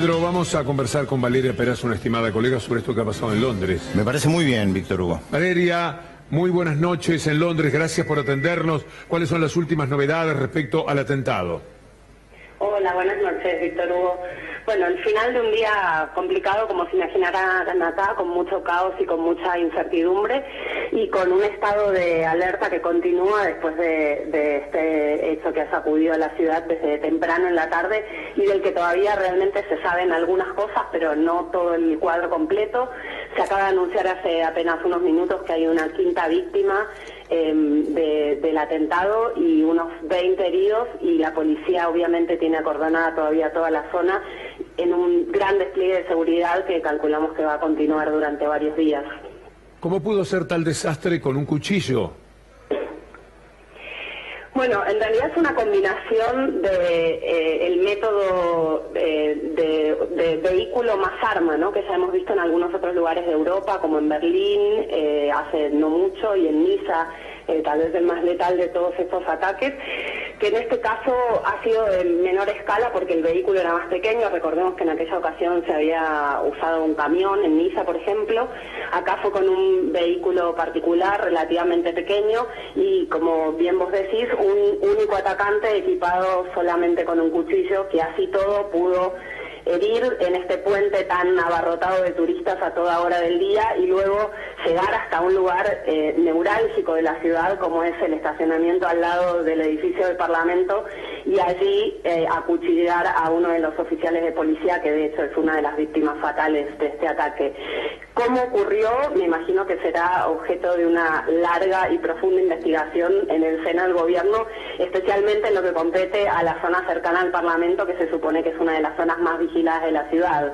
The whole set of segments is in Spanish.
Pedro, vamos a conversar con Valeria Peraza, una estimada colega, sobre esto que ha pasado en Londres. Me parece muy bien, Víctor Hugo. Valeria, muy buenas noches en Londres, gracias por atendernos. ¿Cuáles son las últimas novedades respecto al atentado? Hola, buenas noches, Víctor Hugo. Bueno, el final de un día complicado, como se imaginarán acá, con mucho caos y con mucha incertidumbre, y con un estado de alerta que continúa después de este hecho que ha sacudido a la ciudad desde temprano en la tarde, y del que todavía realmente se saben algunas cosas, pero no todo el cuadro completo. Se acaba de anunciar hace apenas unos minutos que hay una quinta víctima del atentado y unos 20 heridos, y la policía obviamente tiene acordonada todavía toda la zona en un gran despliegue de seguridad que calculamos que va a continuar durante varios días. ¿Cómo pudo ser tal desastre con un cuchillo? Bueno, en realidad es una combinación de el método de vehículo más arma, ¿no?, que ya hemos visto en algunos otros lugares de Europa, como en Berlín hace no mucho, y en Niza, tal vez el más letal de todos estos ataques, que en este caso ha sido de menor escala porque el vehículo era más pequeño. Recordemos que en aquella ocasión se había usado un camión, en Niza por ejemplo. Acá fue con un vehículo particular relativamente pequeño y, como bien vos decís, un único atacante equipado solamente con un cuchillo, que así todo pudo herir en este puente tan abarrotado de turistas a toda hora del día, y luego llegar hasta un lugar neurálgico de la ciudad, como es el estacionamiento al lado del edificio del Parlamento, y allí acuchillar a uno de los oficiales de policía, que de hecho es una de las víctimas fatales de este ataque. ¿Cómo ocurrió? Me imagino que será objeto de una larga y profunda investigación en el seno del gobierno, especialmente en lo que compete a la zona cercana al Parlamento, que se supone que es una de las zonas más vigiladas de la ciudad.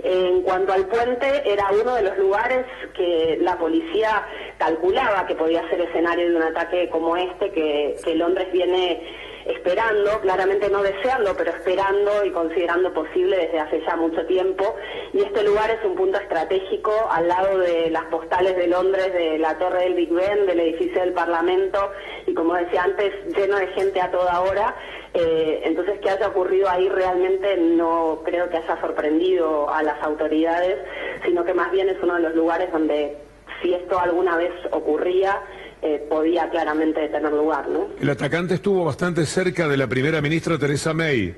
En cuanto al puente, era uno de los lugares que la policía calculaba que podía ser escenario de un ataque como este, que Londres viene esperando, claramente no deseando, pero esperando y considerando posible desde hace ya mucho tiempo. Y este lugar es un punto estratégico al lado de las postales de Londres, de la torre del Big Ben, del edificio del Parlamento, y, como decía antes, lleno de gente a toda hora. Entonces, que haya ocurrido ahí realmente no creo que haya sorprendido a las autoridades, sino que más bien es uno de los lugares donde, si esto alguna vez ocurría, podía claramente tener lugar, ¿no? El atacante estuvo bastante cerca de la primera ministra Theresa May.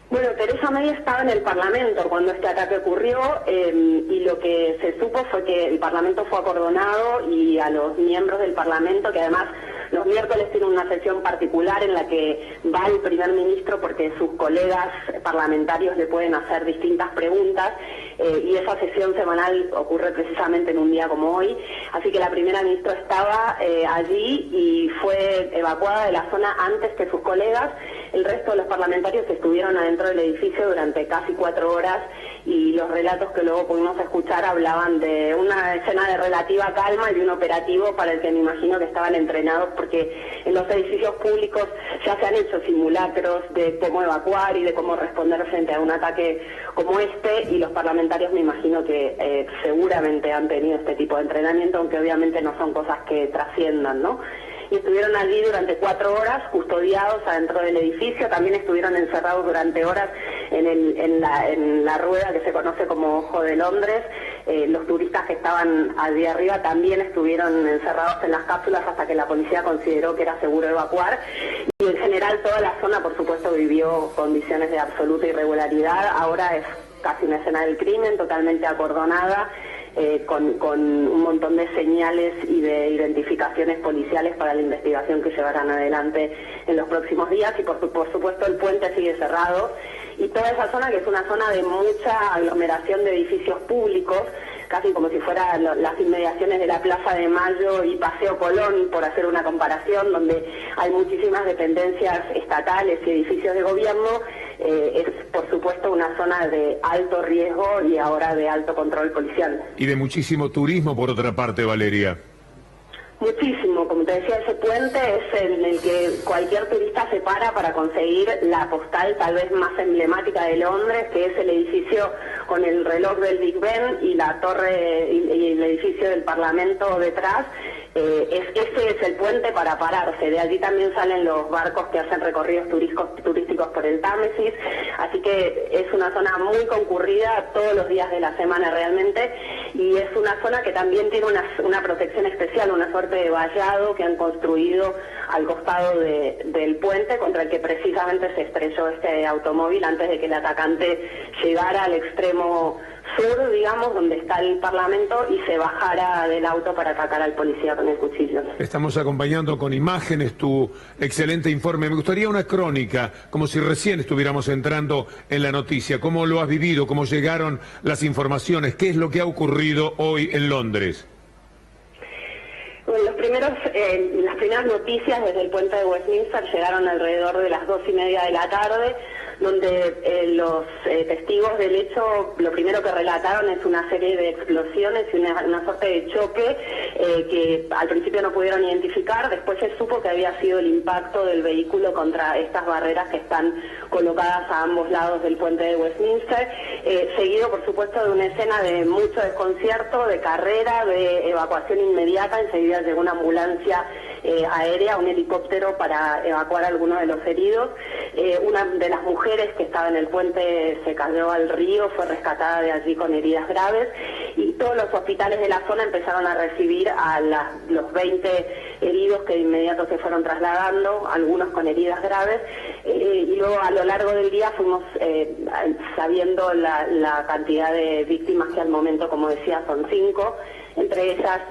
Bueno, Theresa May estaba en el Parlamento cuando este ataque ocurrió, y lo que se supo fue que el Parlamento fue acordonado, y a los miembros del Parlamento, que además los miércoles tienen una sesión particular en la que va el primer ministro porque sus colegas parlamentarios le pueden hacer distintas preguntas, y esa sesión semanal ocurre precisamente en un día como hoy, así que la primera ministra estaba allí y fue evacuada de la zona antes que sus colegas. El resto de los parlamentarios estuvieron adentro del edificio durante casi 4 horas, y los relatos que luego pudimos escuchar hablaban de una escena de relativa calma y de un operativo para el que me imagino que estaban entrenados, porque en los edificios públicos ya se han hecho simulacros de cómo evacuar y de cómo responder frente a un ataque como este, y los parlamentarios me imagino que seguramente han tenido este tipo de entrenamiento, aunque obviamente no son cosas que trasciendan, ¿no? Y estuvieron allí durante 4 horas custodiados adentro del edificio. También estuvieron encerrados durante horas en la rueda que se conoce como Ojo de Londres. Los turistas que estaban allí arriba también estuvieron encerrados en las cápsulas hasta que la policía consideró que era seguro evacuar. Y en general toda la zona, por supuesto, vivió condiciones de absoluta irregularidad. Ahora es casi una escena del crimen, totalmente acordonada, con un montón de señales y de identificaciones policiales para la investigación que llevarán adelante en los próximos días. Y por supuesto el puente sigue cerrado, y toda esa zona, que es una zona de mucha aglomeración de edificios públicos, casi como si fueran las inmediaciones de la Plaza de Mayo y Paseo Colón, por hacer una comparación, donde hay muchísimas dependencias estatales y edificios de gobierno. Es, por supuesto, una zona de alto riesgo y ahora de alto control policial. Y de muchísimo turismo, por otra parte, Valeria. Muchísimo, como te decía, ese puente es en el que cualquier turista se para conseguir la postal tal vez más emblemática de Londres, que es el edificio con el reloj del Big Ben y la torre y el edificio del Parlamento detrás. ese es el puente para pararse. De allí también salen los barcos que hacen recorridos turísticos por el Támesis, así que es una zona muy concurrida todos los días de la semana realmente, y es una zona que también tiene una protección especial, una suerte de vallado que han construido al costado del puente contra el que precisamente se estrelló este automóvil antes de que el atacante llegara al extremo sur, digamos, donde está el Parlamento, y se bajara del auto para atacar al policía con el cuchillo. Estamos acompañando con imágenes tu excelente informe. Me gustaría una crónica, como si recién estuviéramos entrando en la noticia. ¿Cómo lo has vivido? ¿Cómo llegaron las informaciones? ¿Qué es lo que ha ocurrido hoy en Londres? Bueno, las primeras noticias desde el puente de Westminster llegaron alrededor de las 2:30 de la tarde, donde los testigos del hecho lo primero que relataron es una serie de explosiones y una suerte de choque que al principio no pudieron identificar. Después se supo que había sido el impacto del vehículo contra estas barreras que están colocadas a ambos lados del puente de Westminster, seguido por supuesto de una escena de mucho desconcierto, de carrera, de evacuación inmediata. Enseguida llegó una ambulancia aérea, un helicóptero para evacuar a algunos de los heridos. Una de las mujeres que estaba en el puente se cayó al río, fue rescatada de allí con heridas graves, y todos los hospitales de la zona empezaron a recibir a los 20 heridos que de inmediato se fueron trasladando, algunos con heridas graves, y luego a lo largo del día fuimos sabiendo la cantidad de víctimas, que al momento, como decía, son 5. Entre ellas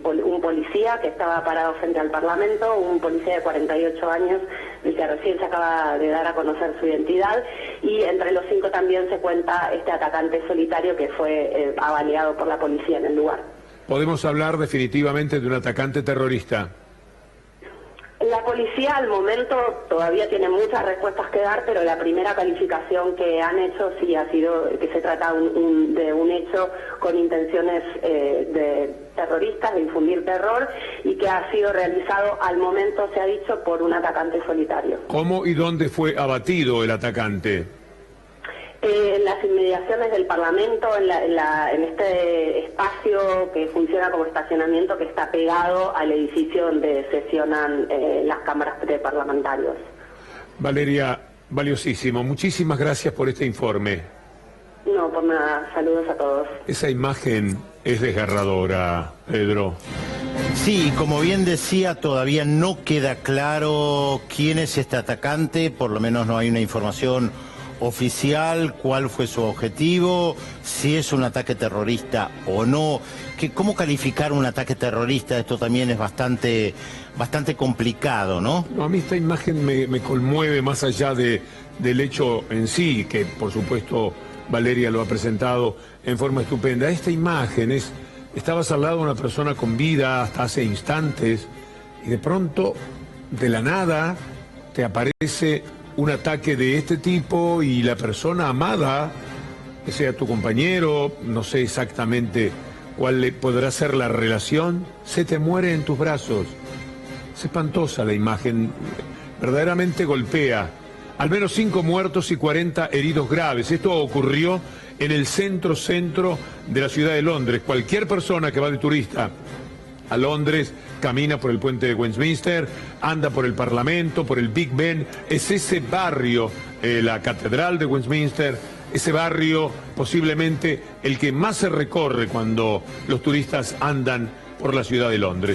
un policía que estaba parado frente al Parlamento, un policía de 48 años, del que recién se acaba de dar a conocer su identidad, y entre los 5 también se cuenta este atacante solitario que fue avaliado por la policía en el lugar. ¿Podemos hablar definitivamente de un atacante terrorista? La policía al momento todavía tiene muchas respuestas que dar, pero la primera calificación que han hecho sí ha sido que se trata de un hecho con intenciones de terroristas, de infundir terror, y que ha sido realizado al momento, se ha dicho, por un atacante solitario. ¿Cómo y dónde fue abatido el atacante? En las inmediaciones del Parlamento, en este espacio que funciona como estacionamiento que está pegado al edificio donde sesionan las cámaras de parlamentarios. Valeria, valiosísimo. Muchísimas gracias por este informe. No, por nada. Saludos a todos. Esa imagen es desgarradora, Pedro. Sí, como bien decía, todavía no queda claro quién es este atacante, por lo menos no hay una información oficial, cuál fue su objetivo, si es un ataque terrorista o no. ¿Cómo calificar un ataque terrorista? Esto también es bastante complicado, ¿no? No, a mí esta imagen me conmueve más allá del hecho en sí, que por supuesto Valeria lo ha presentado en forma estupenda. Esta imagen estabas al lado de una persona con vida hasta hace instantes, y de pronto, de la nada, te aparece un ataque de este tipo, y la persona amada, que sea tu compañero, no sé exactamente cuál podrá ser la relación, se te muere en tus brazos. Es espantosa la imagen, verdaderamente golpea. Al menos 5 muertos y 40 heridos graves. Esto ocurrió en el centro de la ciudad de Londres. Cualquier persona que va de turista a Londres camina por el puente de Westminster, anda por el Parlamento, por el Big Ben. Es ese barrio, la Catedral de Westminster, ese barrio posiblemente el que más se recorre cuando los turistas andan por la ciudad de Londres.